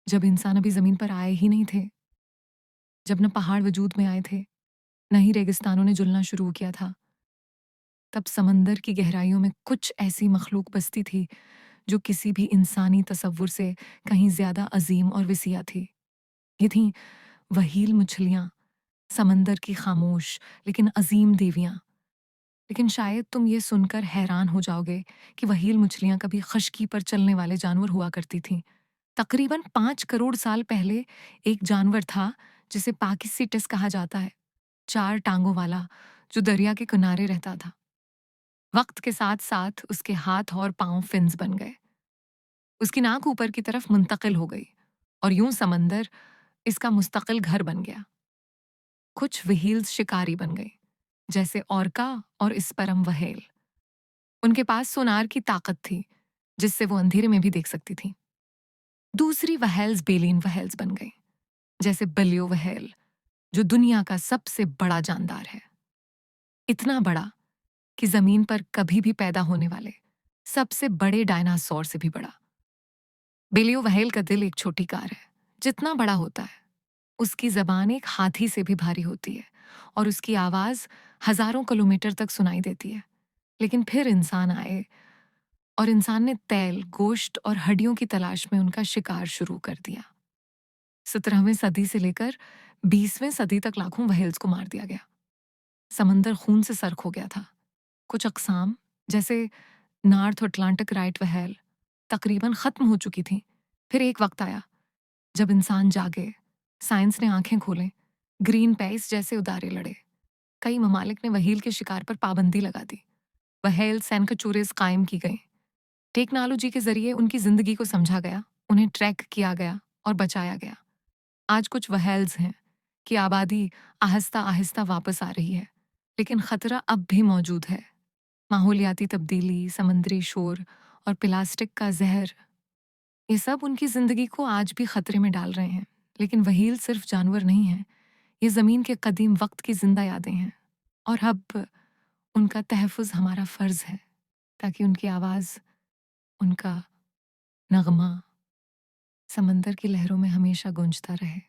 जब इंसान अभी ज़मीन पर आए ही नहीं थे, जब न पहाड़ वजूद में आए थे, न ही रेगिस्तानों ने जुलना शुरू किया था, तब समंदर की गहराइयों में कुछ ऐसी मखलूक बसती थी, जो किसी भी इंसानी तसव्वुर से कहीं ज़्यादा अज़ीम और वसीआ थी। ये थीं वहील मछलियाँ, समंदर की खामोश लेकिन अज़ीम देवियाँ। लेकिन शायद तुम ये सुनकर हैरान हो जाओगे कि वहील मछलियाँ कभी खश्की पर चलने वाले जानवर हुआ करती थीं। तकरीबन 5 करोड़ साल पहले एक जानवर था जिसे पाकिस्सीटस कहा जाता है, 4 टांगों वाला, जो दरिया के किनारे रहता था। वक्त के साथ साथ उसके हाथ और पांव फिन्स बन गए, उसकी नाक ऊपर की तरफ मुंतकिल हो गई और यूं समंदर इसका मुस्तकिल घर बन गया। कुछ व्हेल्स शिकारी बन गए, जैसे ऑर्का और स्पर्म व्हेल। उनके पास सोनार की ताकत थी, जिससे वो अंधेरे में भी देख सकती थी। दूसरी व्हेल्स बेलिन व्हेल्स बन गई, जैसे बलियो व्हेल, जो दुनिया का सबसे बड़ा जानदार है। इतना बड़ा कि जमीन पर कभी भी पैदा होने वाले सबसे बड़े डायनासोर से भी बड़ा। बेलियो व्हेल का दिल एक छोटी कार है, जितना बड़ा होता है उसकी जबान एक हाथी से भी भारी होती है और उसकी आवाज हजारों किलोमीटर तक सुनाई देती है। लेकिन फिर इंसान आए और इंसान ने तेल, गोश्त और हड्डियों की तलाश में उनका शिकार शुरू कर दिया। 17वीं सदी से लेकर 20वीं सदी तक लाखों व्हेल्स को मार दिया गया। समंदर खून से सर्क हो गया था। कुछ अकसाम, जैसे नॉर्थ अटलांटिक राइट व्हेल, तकरीबन खत्म हो चुकी थी। फिर एक वक्त आया जब इंसान जागे, साइंस ने आंखें खोलें, ग्रीन पेस जैसे उदारे लड़े। कई ममालिक ने व्हेल के शिकार पर पाबंदी लगा दी। व्हेल सैंक्चुरीज कायम की गई। टेक्नोलॉजी के जरिए उनकी जिंदगी को समझा गया, उन्हें ट्रैक किया गया और बचाया गया। आज कुछ व्हेल्स हैं कि आबादी आहिस्ता आहिस्ता वापस आ रही है, लेकिन खतरा अब भी मौजूद है। माहौलियाती तब्दीली, समुद्री शोर और प्लास्टिक का जहर, ये सब उनकी जिंदगी को आज भी खतरे में डाल रहे हैं। लेकिन व्हेल सिर्फ जानवर नहीं है, ये जमीन के कदीम वक्त की जिंदा यादें हैं और अब उनका तहफ़्फ़ुज़ हमारा फर्ज है, ताकि उनकी आवाज़, उनका नगमा समंदर की लहरों में हमेशा गूंजता रहे।